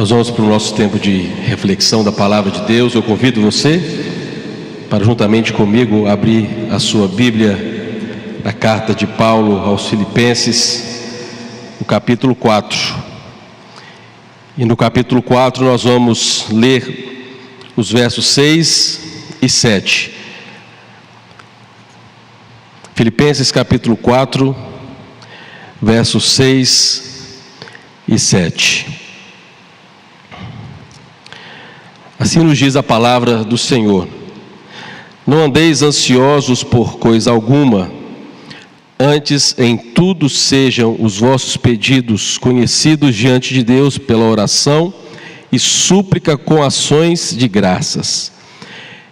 Nós vamos para o nosso tempo de reflexão da Palavra de Deus. Eu convido você para, juntamente comigo, abrir a sua Bíblia na carta de Paulo aos Filipenses, no capítulo 4. E no capítulo 4 nós vamos ler os versos 6 e 7. Filipenses capítulo 4, versos 6 e 7. Assim nos diz a palavra do Senhor: não andeis ansiosos por coisa alguma, antes em tudo sejam os vossos pedidos conhecidos diante de Deus pela oração e súplica com ações de graças.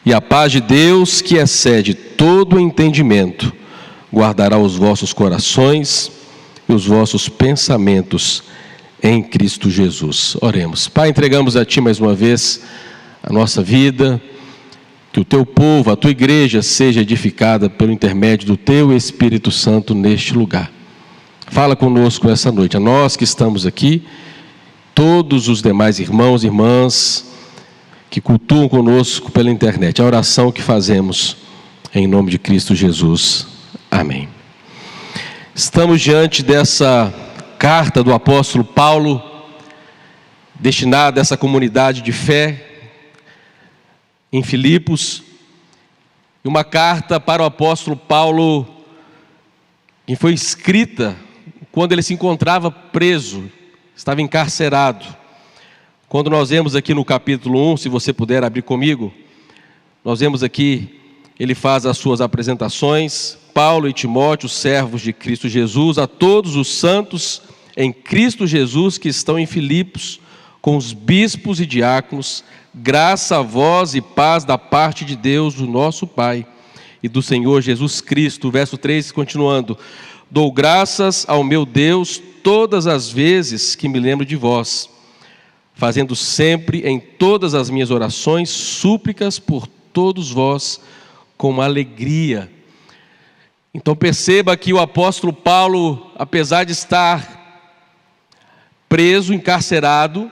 E a paz de Deus, que excede todo o entendimento, guardará os vossos corações e os vossos pensamentos em Cristo Jesus. Oremos. Pai, entregamos a Ti mais uma vez a nossa vida, que o Teu povo, a Tua igreja seja edificada pelo intermédio do Teu Espírito Santo neste lugar. Fala conosco essa noite, a nós que estamos aqui, todos os demais irmãos e irmãs que cultuam conosco pela internet, a oração que fazemos em nome de Cristo Jesus. Amém. Estamos diante dessa carta do apóstolo Paulo, destinada a essa comunidade de fé em Filipos, e uma carta para o apóstolo Paulo, que foi escrita quando ele se encontrava preso, estava encarcerado. Quando nós vemos aqui no capítulo 1, se você puder abrir comigo, nós vemos aqui, ele faz as suas apresentações: Paulo e Timóteo, servos de Cristo Jesus, a todos os santos em Cristo Jesus que estão em Filipos, com os bispos e diáconos, graça a vós e paz da parte de Deus, o nosso Pai, e do Senhor Jesus Cristo. Verso 3, continuando: dou graças ao meu Deus todas as vezes que me lembro de vós, fazendo sempre em todas as minhas orações súplicas por todos vós com alegria. Então perceba que o apóstolo Paulo, apesar de estar preso, encarcerado,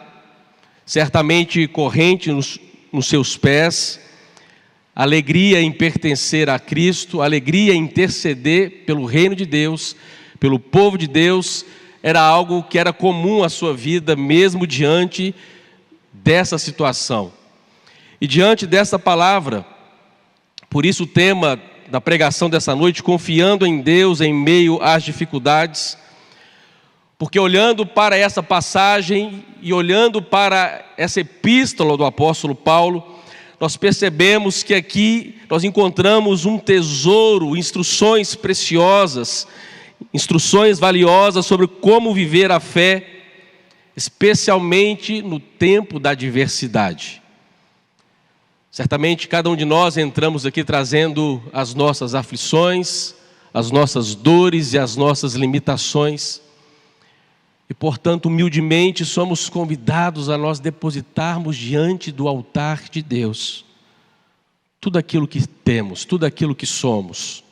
certamente corrente nos seus pés, alegria em pertencer a Cristo, alegria em interceder pelo reino de Deus, pelo povo de Deus, era algo que era comum à sua vida, mesmo diante dessa situação. E diante dessa palavra, por isso o tema da pregação dessa noite: confiando em Deus em meio às dificuldades. Porque olhando para essa passagem e olhando para essa epístola do apóstolo Paulo, nós percebemos que aqui nós encontramos um tesouro, instruções preciosas, instruções valiosas sobre como viver a fé, especialmente no tempo da adversidade. Certamente cada um de nós entramos aqui trazendo as nossas aflições, as nossas dores e as nossas limitações. E, portanto, humildemente somos convidados a nós depositarmos diante do altar de Deus tudo aquilo que temos, tudo aquilo que somos.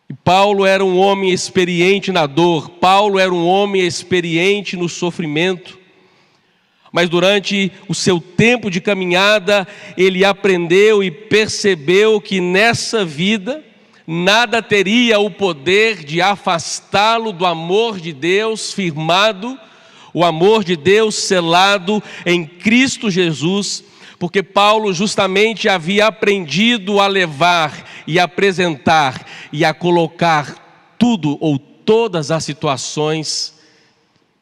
E Paulo era um homem experiente na dor, Paulo era um homem experiente no sofrimento, mas durante o seu tempo de caminhada, ele aprendeu e percebeu que nessa vida nada teria o poder de afastá-lo do amor de Deus firmado, o amor de Deus selado em Cristo Jesus, porque Paulo justamente havia aprendido a levar e apresentar e a colocar tudo ou todas as situações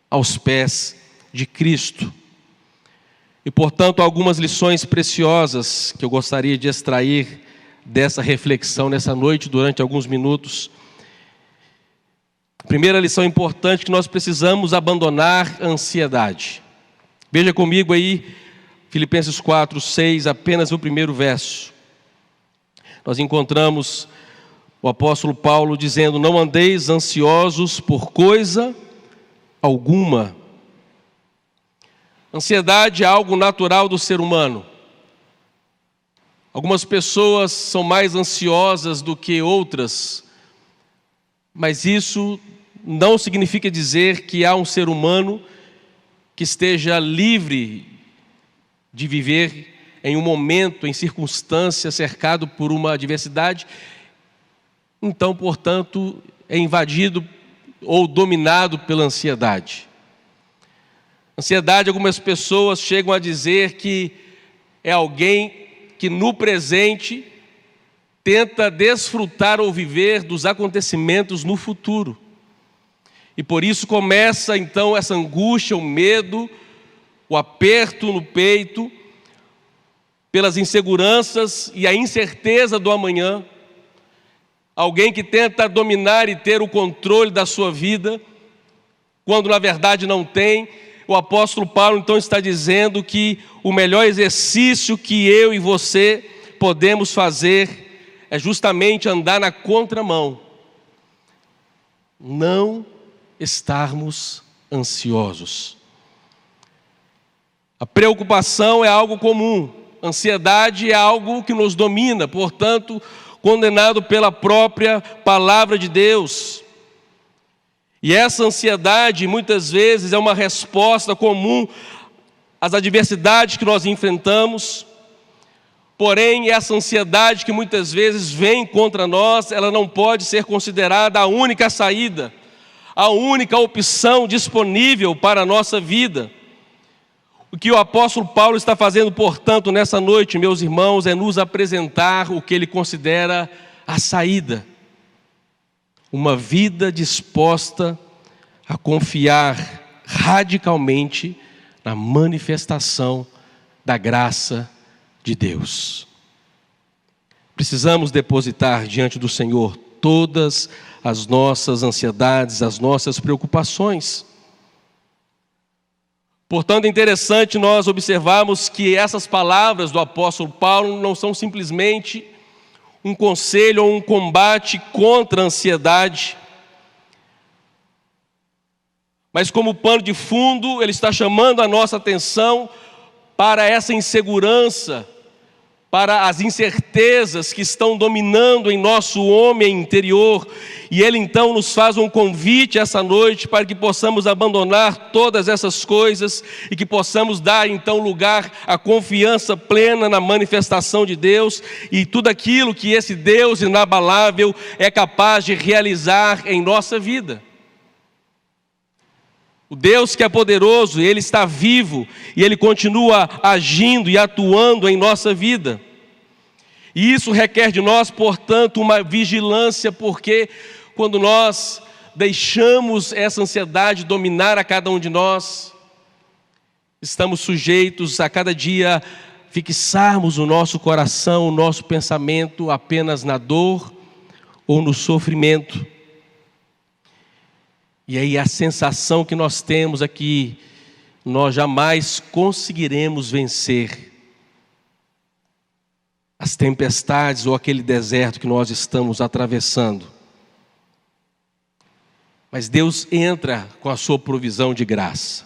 aos pés de Cristo. E, portanto, algumas lições preciosas que eu gostaria de extrair dessa reflexão nessa noite, durante alguns minutos. Primeira lição importante: que nós precisamos abandonar a ansiedade. Veja comigo aí, Filipenses 4, 6, apenas o primeiro verso. Nós encontramos o apóstolo Paulo dizendo: não andeis ansiosos por coisa alguma. Ansiedade é algo natural do ser humano. Algumas pessoas são mais ansiosas do que outras, mas isso não significa dizer que há um ser humano que esteja livre de viver em um momento, em circunstância, cercado por uma adversidade, então, portanto, é invadido ou dominado pela ansiedade. Ansiedade, algumas pessoas chegam a dizer que é alguém que no presente tenta desfrutar ou viver dos acontecimentos no futuro. E por isso começa então essa angústia, o medo, o aperto no peito, pelas inseguranças e a incerteza do amanhã. Alguém que tenta dominar e ter o controle da sua vida, quando na verdade não tem. O apóstolo Paulo então está dizendo que o melhor exercício que eu e você podemos fazer é justamente andar na contramão. Não estarmos ansiosos. A preocupação é algo comum. Ansiedade é algo que nos domina, portanto, condenado pela própria palavra de Deus. E essa ansiedade, muitas vezes, é uma resposta comum às adversidades que nós enfrentamos. Porém, essa ansiedade que muitas vezes vem contra nós, ela não pode ser considerada a única saída, a única opção disponível para a nossa vida. O que o apóstolo Paulo está fazendo, portanto, nessa noite, meus irmãos, é nos apresentar o que ele considera a saída. Uma vida disposta a confiar radicalmente na manifestação da graça de Deus. Precisamos depositar diante do Senhor todas as nossas ansiedades, as nossas preocupações. Portanto, é interessante nós observarmos que essas palavras do apóstolo Paulo não são simplesmente um conselho ou um combate contra a ansiedade, mas como pano de fundo, ele está chamando a nossa atenção para essa insegurança, para as incertezas que estão dominando em nosso homem interior. E ele então nos faz um convite essa noite para que possamos abandonar todas essas coisas e que possamos dar então lugar à confiança plena na manifestação de Deus e tudo aquilo que esse Deus inabalável é capaz de realizar em nossa vida. O Deus que é poderoso, Ele está vivo e Ele continua agindo e atuando em nossa vida. E isso requer de nós, portanto, uma vigilância, porque quando nós deixamos essa ansiedade dominar a cada um de nós, estamos sujeitos a cada dia fixarmos o nosso coração, o nosso pensamento apenas na dor ou no sofrimento. E aí a sensação que nós temos é que nós jamais conseguiremos vencer as tempestades ou aquele deserto que nós estamos atravessando. Mas Deus entra com a sua provisão de graça.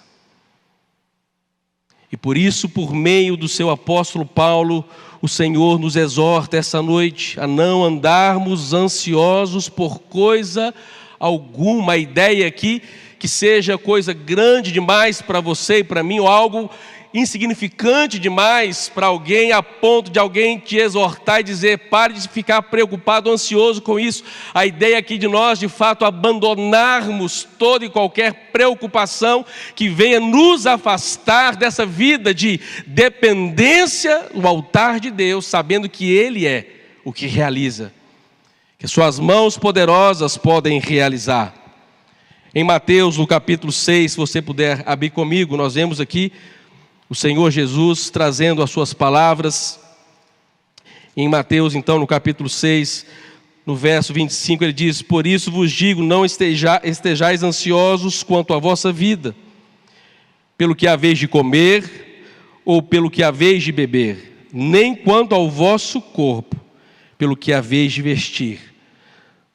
E por isso, por meio do seu apóstolo Paulo, o Senhor nos exorta essa noite a não andarmos ansiosos por coisa alguma. A ideia aqui que seja coisa grande demais para você e para mim, ou algo insignificante demais para alguém, a ponto de alguém te exortar e dizer: pare de ficar preocupado, ansioso com isso. A ideia aqui de nós, de fato, abandonarmos toda e qualquer preocupação que venha nos afastar dessa vida de dependência no altar de Deus, sabendo que Ele é o que realiza, que suas mãos poderosas podem realizar. Em Mateus, no capítulo 6, se você puder abrir comigo, nós vemos aqui o Senhor Jesus trazendo as suas palavras. Em Mateus, então, no capítulo 6, no verso 25, ele diz: por isso vos digo, não estejais ansiosos quanto à vossa vida, pelo que haveis de comer, ou pelo que haveis de beber, nem quanto ao vosso corpo, pelo que haveis de vestir.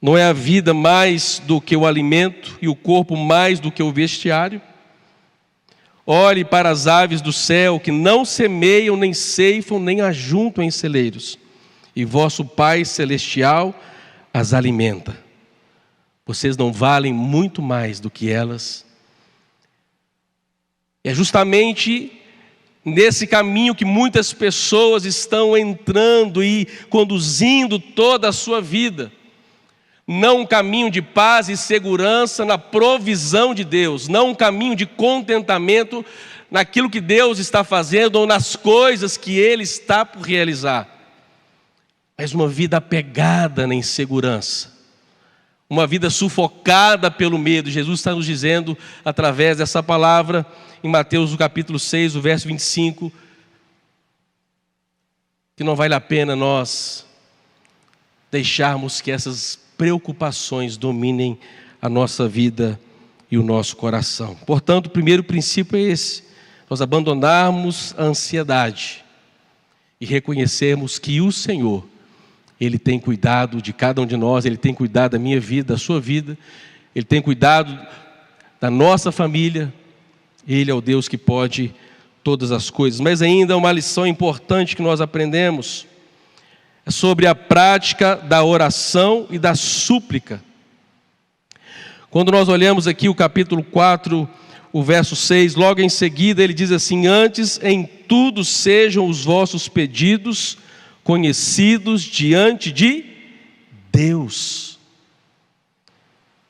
Não é a vida mais do que o alimento, e o corpo mais do que o vestiário? Olhe para as aves do céu, que não semeiam, nem ceifam, nem ajuntam em celeiros, e vosso Pai Celestial as alimenta. Vocês não valem muito mais do que elas? E é justamente nesse caminho que muitas pessoas estão entrando e conduzindo toda a sua vida. Não um caminho de paz e segurança na provisão de Deus, não um caminho de contentamento naquilo que Deus está fazendo ou nas coisas que Ele está por realizar, mas uma vida apegada na insegurança, uma vida sufocada pelo medo. Jesus está nos dizendo através dessa palavra em Mateus no capítulo 6, o verso 25, que não vale a pena nós deixarmos que essas preocupações dominem a nossa vida e o nosso coração. Portanto, o primeiro princípio é esse: nós abandonarmos a ansiedade e reconhecermos que o Senhor, Ele tem cuidado de cada um de nós, Ele tem cuidado da minha vida, da sua vida, Ele tem cuidado da nossa família. Ele é o Deus que pode todas as coisas. Mas ainda uma lição importante que nós aprendemos é sobre a prática da oração e da súplica. Quando nós olhamos aqui o capítulo 4, o verso 6, logo em seguida ele diz assim: antes em tudo sejam os vossos pedidos conhecidos diante de Deus.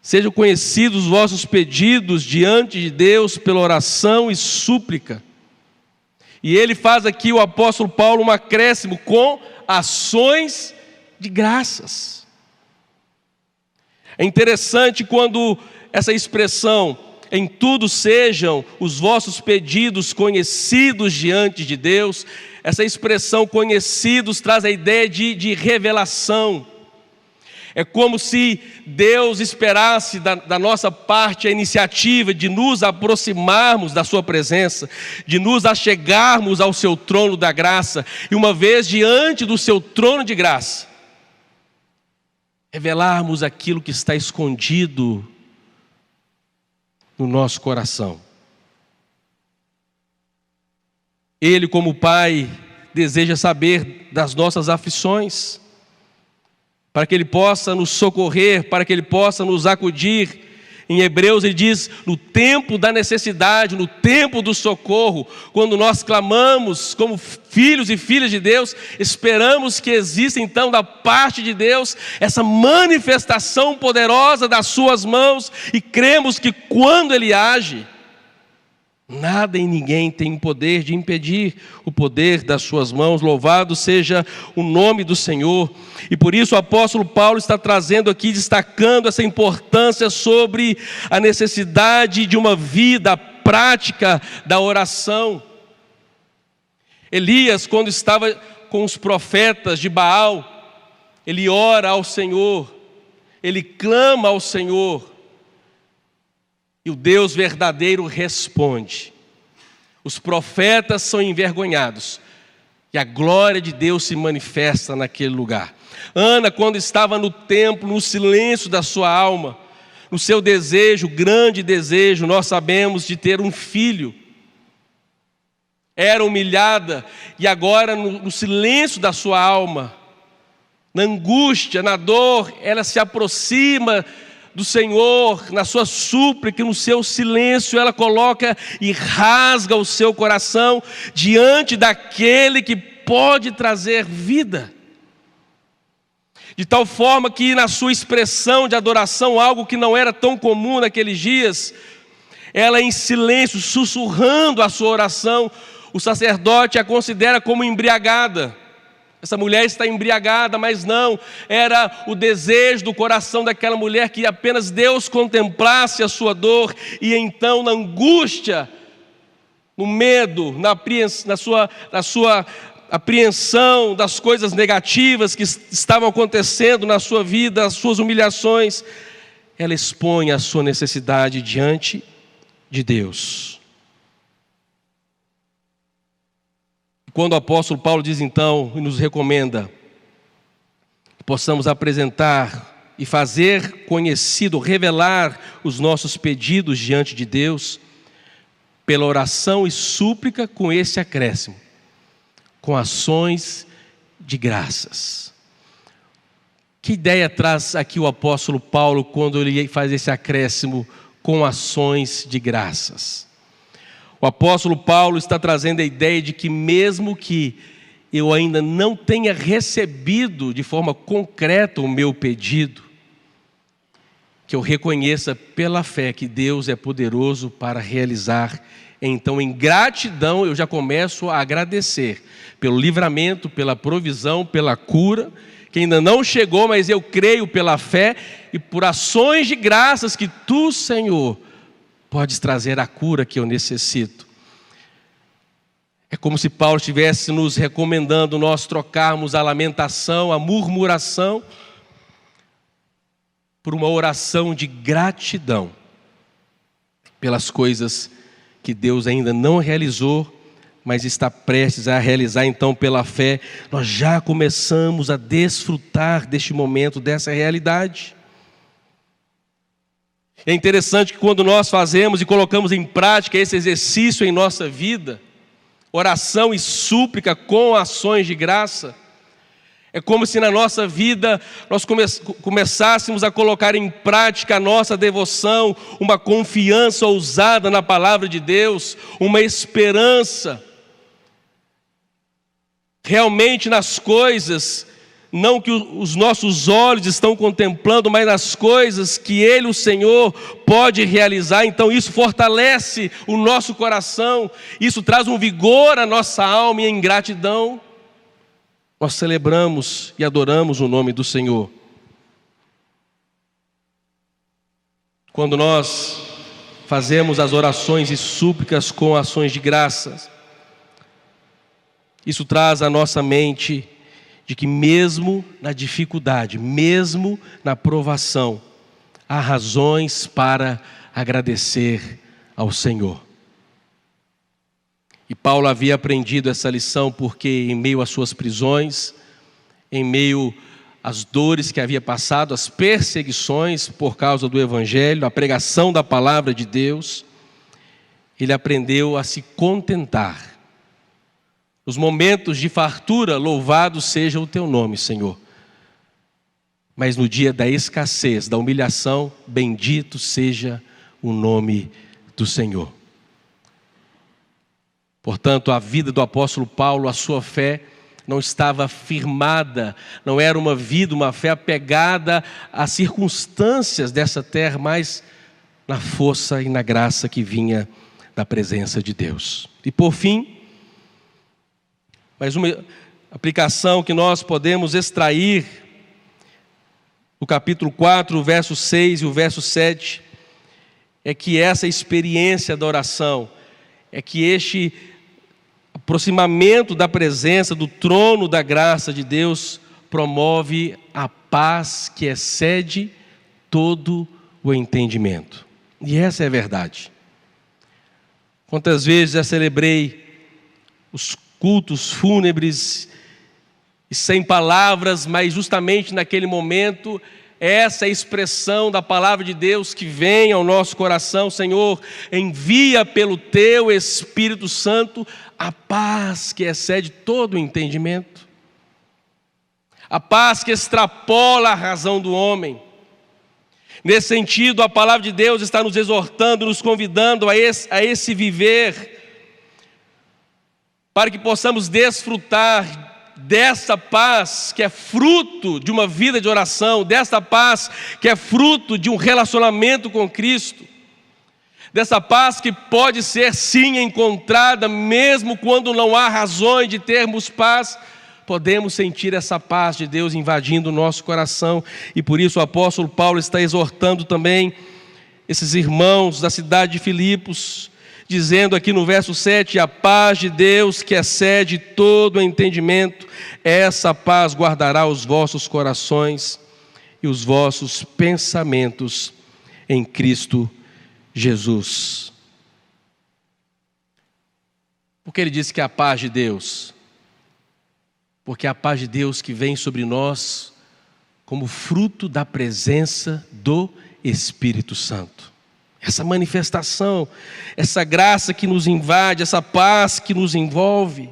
Sejam conhecidos os vossos pedidos diante de Deus pela oração e súplica. E ele faz aqui, o apóstolo Paulo, um acréscimo com ações de graças. É interessante quando essa expressão, em tudo sejam os vossos pedidos conhecidos diante de Deus, essa expressão conhecidos traz a ideia de revelação. É como se Deus esperasse da nossa parte a iniciativa de nos aproximarmos da sua presença, de nos achegarmos ao seu trono da graça, e uma vez diante do seu trono de graça, revelarmos aquilo que está escondido no nosso coração. Ele, como Pai, deseja saber das nossas aflições, para que Ele possa nos socorrer, para que Ele possa nos acudir. Em Hebreus ele diz: no tempo da necessidade, no tempo do socorro, quando nós clamamos como filhos e filhas de Deus, esperamos que exista então da parte de Deus essa manifestação poderosa das suas mãos, e cremos que quando Ele age, nada e ninguém tem poder de impedir o poder das suas mãos. Louvado seja o nome do Senhor. E por isso o apóstolo Paulo está trazendo aqui, destacando essa importância sobre a necessidade de uma vida prática da oração. Elias, quando estava com os profetas de Baal, ele ora ao Senhor, ele clama ao Senhor, e o Deus verdadeiro responde. Os profetas são envergonhados, e a glória de Deus se manifesta naquele lugar. Ana, quando estava no templo, no silêncio da sua alma, no seu desejo, grande desejo, nós sabemos, de ter um filho, era humilhada, e agora no silêncio da sua alma, na angústia, na dor, ela se aproxima do Senhor, na sua súplica, no seu silêncio, ela coloca e rasga o seu coração diante daquele que pode trazer vida. De tal forma que na sua expressão de adoração, algo que não era tão comum naqueles dias, ela em silêncio, sussurrando a sua oração, o sacerdote a considera como embriagada. Essa mulher está embriagada, mas não, era o desejo do coração daquela mulher que apenas Deus contemplasse a sua dor, e então na angústia, no medo, na sua apreensão das coisas negativas que estavam acontecendo na sua vida, as suas humilhações, ela expõe a sua necessidade diante de Deus. Quando o apóstolo Paulo diz então, e nos recomenda, que possamos apresentar e fazer conhecido, revelar os nossos pedidos diante de Deus, pela oração e súplica, com esse acréscimo, com ações de graças. Que ideia traz aqui o apóstolo Paulo quando ele faz esse acréscimo com ações de graças? O apóstolo Paulo está trazendo a ideia de que mesmo que eu ainda não tenha recebido de forma concreta o meu pedido, que eu reconheça pela fé que Deus é poderoso para realizar. Então, em gratidão, eu já começo a agradecer pelo livramento, pela provisão, pela cura, que ainda não chegou, mas eu creio pela fé e por ações de graças que Tu, Senhor, podes trazer a cura que eu necessito. É como se Paulo estivesse nos recomendando nós trocarmos a lamentação, a murmuração, por uma oração de gratidão pelas coisas que Deus ainda não realizou, mas está prestes a realizar. Então, pela fé, nós já começamos a desfrutar deste momento, dessa realidade. É interessante que quando nós fazemos e colocamos em prática esse exercício em nossa vida, oração e súplica com ações de graça, é como se na nossa vida nós começássemos a colocar em prática a nossa devoção, uma confiança ousada na palavra de Deus, uma esperança realmente nas coisas, não que os nossos olhos estão contemplando, mas nas coisas que Ele, o Senhor, pode realizar. Então isso fortalece o nosso coração, isso traz um vigor à nossa alma, e em gratidão nós celebramos e adoramos o nome do Senhor. Quando nós fazemos as orações e súplicas com ações de graças, isso traz à nossa mente de que mesmo na dificuldade, mesmo na provação, há razões para agradecer ao Senhor. E Paulo havia aprendido essa lição porque em meio às suas prisões, em meio às dores que havia passado, às perseguições por causa do Evangelho, a pregação da palavra de Deus, ele aprendeu a se contentar. Nos momentos de fartura, louvado seja o Teu nome, Senhor. Mas no dia da escassez, da humilhação, bendito seja o nome do Senhor. Portanto, a vida do apóstolo Paulo, a sua fé não estava firmada, não era uma vida, uma fé apegada às circunstâncias dessa terra, mas na força e na graça que vinha da presença de Deus. E por fim, mais uma aplicação que nós podemos extrair do capítulo 4, o verso 6 e o verso 7, é que essa experiência da oração, é que este aproximamento da presença, do trono da graça de Deus, promove a paz que excede todo o entendimento. E essa é a verdade. Quantas vezes já celebrei os cultos fúnebres e sem palavras, mas justamente naquele momento, essa é a expressão da palavra de Deus que vem ao nosso coração. Senhor, envia pelo Teu Espírito Santo a paz que excede todo o entendimento, a paz que extrapola a razão do homem. Nesse sentido, a palavra de Deus está nos exortando, nos convidando a esse viver, para que possamos desfrutar dessa paz que é fruto de uma vida de oração, dessa paz que é fruto de um relacionamento com Cristo, dessa paz que pode ser sim encontrada mesmo quando não há razões de termos paz. Podemos sentir essa paz de Deus invadindo o nosso coração, e por isso o apóstolo Paulo está exortando também esses irmãos da cidade de Filipos, dizendo aqui no verso 7, a paz de Deus que excede todo o entendimento, essa paz guardará os vossos corações e os vossos pensamentos em Cristo Jesus. Por que ele disse que é a paz de Deus? Porque é a paz de Deus que vem sobre nós como fruto da presença do Espírito Santo. Essa manifestação, essa graça que nos invade, essa paz que nos envolve.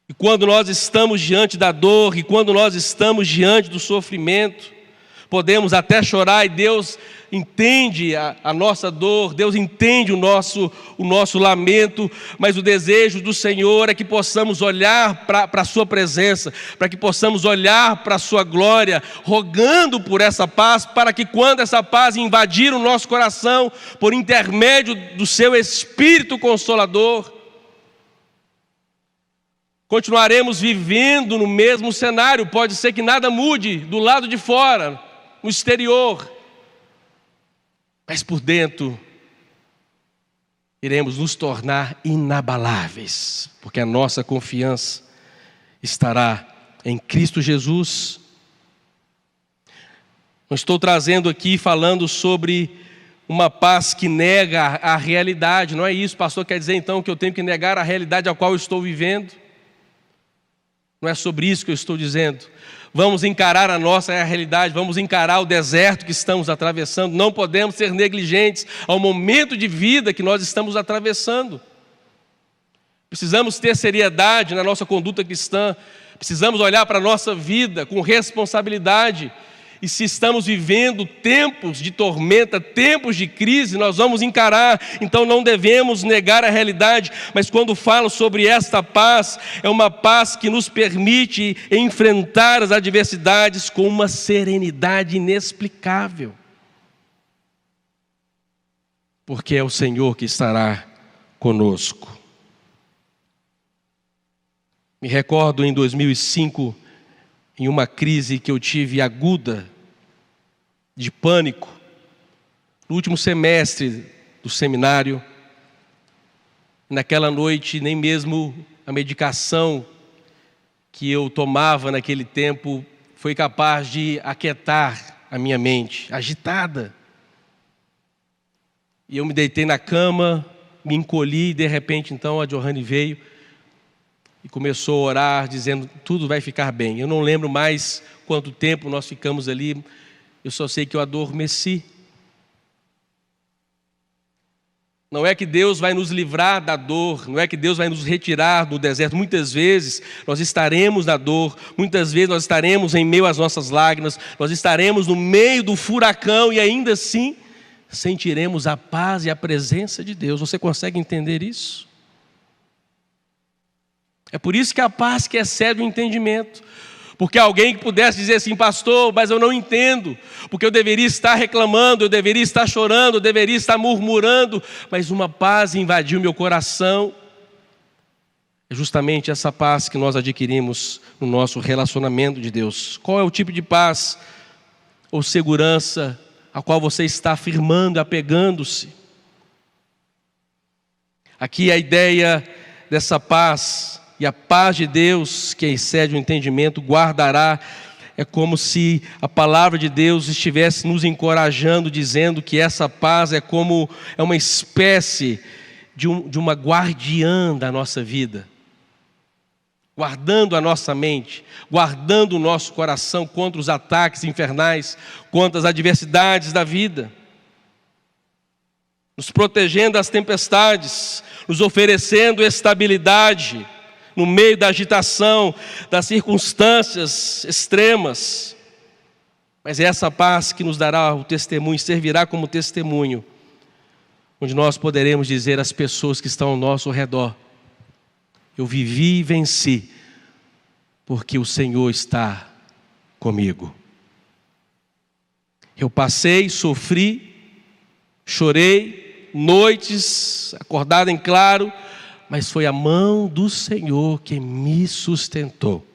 E quando nós estamos diante da dor, e quando nós estamos diante do sofrimento, Podemos até chorar e Deus entende a nossa dor, Deus entende o nosso lamento, mas o desejo do Senhor é que possamos olhar para a sua presença, para que possamos olhar para a sua glória, rogando por essa paz, para que quando essa paz invadir o nosso coração, por intermédio do seu Espírito Consolador, continuaremos vivendo no mesmo cenário. Pode ser que nada mude do lado de fora, no exterior, mas por dentro iremos nos tornar inabaláveis, porque a nossa confiança estará em Cristo Jesus. Não estou trazendo aqui falando sobre uma paz que nega a realidade, não é isso, pastor, quer dizer então que eu tenho que negar a realidade a qual eu estou vivendo? Não é sobre isso que eu estou dizendo. Vamos encarar a nossa realidade, vamos encarar o deserto que estamos atravessando. Não podemos ser negligentes ao momento de vida que nós estamos atravessando. Precisamos ter seriedade na nossa conduta cristã. Precisamos olhar para a nossa vida com responsabilidade. E se estamos vivendo tempos de tormenta, tempos de crise, nós vamos encarar. Então não devemos negar a realidade. Mas quando falo sobre esta paz, é uma paz que nos permite enfrentar as adversidades com uma serenidade inexplicável. Porque é o Senhor que estará conosco. Me recordo em 2005, em uma crise que eu tive aguda, de pânico, no último semestre do seminário. Naquela noite, nem mesmo a medicação que eu tomava naquele tempo foi capaz de aquietar a minha mente, agitada. E eu me deitei na cama, me encolhi, e de repente então a Johanne veio e começou a orar, dizendo, tudo vai ficar bem. Eu não lembro mais quanto tempo nós ficamos ali, eu só sei que eu adormeci. Não é que Deus vai nos livrar da dor, não é que Deus vai nos retirar do deserto. Muitas vezes nós estaremos na dor, muitas vezes nós estaremos em meio às nossas lágrimas, nós estaremos no meio do furacão e ainda assim sentiremos a paz e a presença de Deus. Você consegue entender isso? É por isso que a paz que excede o entendimento. Porque alguém que pudesse dizer assim, pastor, mas eu não entendo, porque eu deveria estar reclamando, eu deveria estar chorando, eu deveria estar murmurando, mas uma paz invadiu meu coração. É justamente essa paz que nós adquirimos no nosso relacionamento de Deus. Qual é o tipo de paz ou segurança a qual você está afirmando, apegando-se? Aqui a ideia dessa paz, e a paz de Deus, que excede o entendimento, guardará. É como se a palavra de Deus estivesse nos encorajando, dizendo que essa paz é uma espécie de uma guardiã da nossa vida, guardando a nossa mente, guardando o nosso coração contra os ataques infernais, contra as adversidades da vida, nos protegendo das tempestades, nos oferecendo estabilidade no meio da agitação, das circunstâncias extremas. Mas é essa paz que nos dará o testemunho, servirá como testemunho, onde nós poderemos dizer às pessoas que estão ao nosso redor, eu vivi e venci, porque o Senhor está comigo. Eu passei, sofri, chorei, noites, acordado em claro, mas foi a mão do Senhor que me sustentou.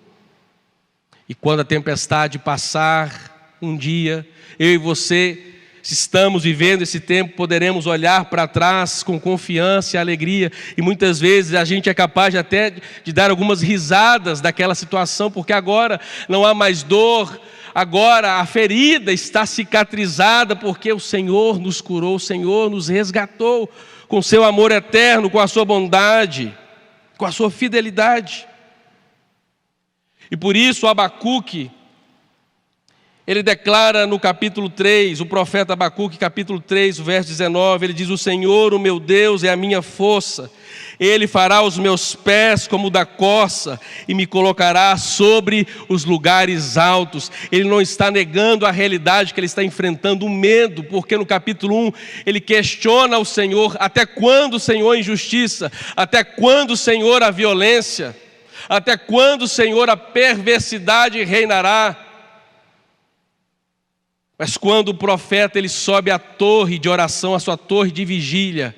E quando a tempestade passar, um dia, eu e você, se estamos vivendo esse tempo, poderemos olhar para trás com confiança e alegria. E muitas vezes a gente é capaz até de dar algumas risadas daquela situação, porque agora não há mais dor, agora a ferida está cicatrizada, porque o Senhor nos curou, o Senhor nos resgatou, com seu amor eterno, com a sua bondade, com a sua fidelidade. E por isso Abacuque, Ele declara no capítulo 3, o profeta Abacuque, capítulo 3, o verso 19, ele diz: o Senhor, o meu Deus, é a minha força, Ele fará os meus pés como o da corça e me colocará sobre os lugares altos. Ele não está negando a realidade que ele está enfrentando, o medo, porque no capítulo 1 ele questiona o Senhor: até quando, Senhor, a injustiça? Até quando, Senhor, a violência? Até quando, Senhor, a perversidade reinará? Mas quando o profeta ele sobe à torre de oração, a sua torre de vigília,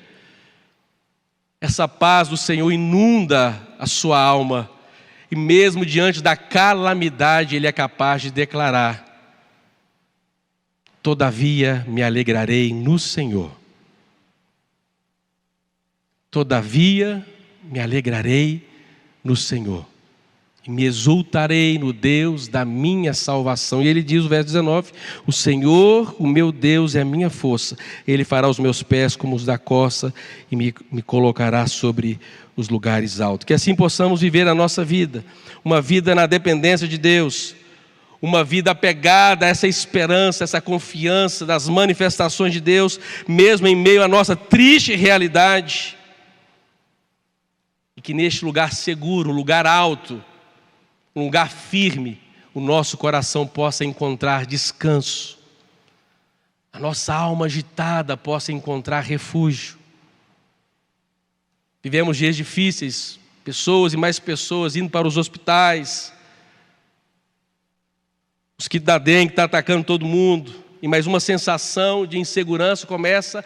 essa paz do Senhor inunda a sua alma, e mesmo diante da calamidade ele é capaz de declarar: todavia me alegrarei no Senhor. Todavia me alegrarei no Senhor. E me exultarei no Deus da minha salvação. E ele diz no verso 19: o Senhor, o meu Deus, é a minha força. Ele fará os meus pés como os da corça e me colocará sobre os lugares altos. Que assim possamos viver a nossa vida, uma vida na dependência de Deus, uma vida apegada a essa esperança, essa confiança das manifestações de Deus, mesmo em meio à nossa triste realidade. E que neste lugar seguro, um lugar alto, um lugar firme, o nosso coração possa encontrar descanso, a nossa alma agitada possa encontrar refúgio. Vivemos dias difíceis, pessoas e mais pessoas indo para os hospitais, os que da dengue está atacando todo mundo, e mais uma sensação de insegurança começa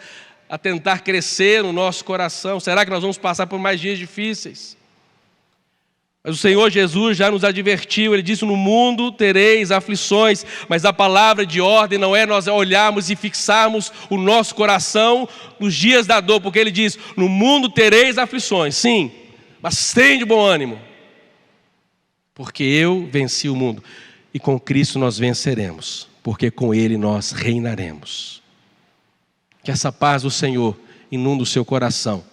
a tentar crescer no nosso coração. Será que nós vamos passar por mais dias difíceis? Mas o Senhor Jesus já nos advertiu, Ele disse: no mundo tereis aflições, mas a palavra de ordem não é nós olharmos e fixarmos o nosso coração nos dias da dor, porque Ele diz: no mundo tereis aflições, sim, mas tem de bom ânimo, porque eu venci o mundo, e com Cristo nós venceremos, porque com Ele nós reinaremos. Que essa paz do Senhor inunde o seu coração.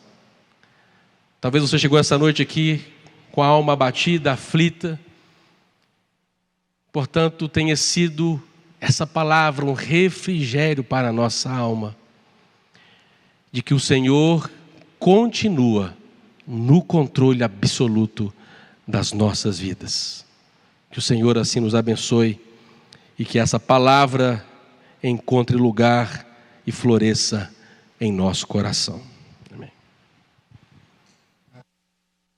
Talvez você chegou essa noite aqui com a alma abatida, aflita. Portanto, tenha sido essa palavra um refrigério para a nossa alma, de que o Senhor continua no controle absoluto das nossas vidas. Que o Senhor assim nos abençoe e que essa palavra encontre lugar e floresça em nosso coração.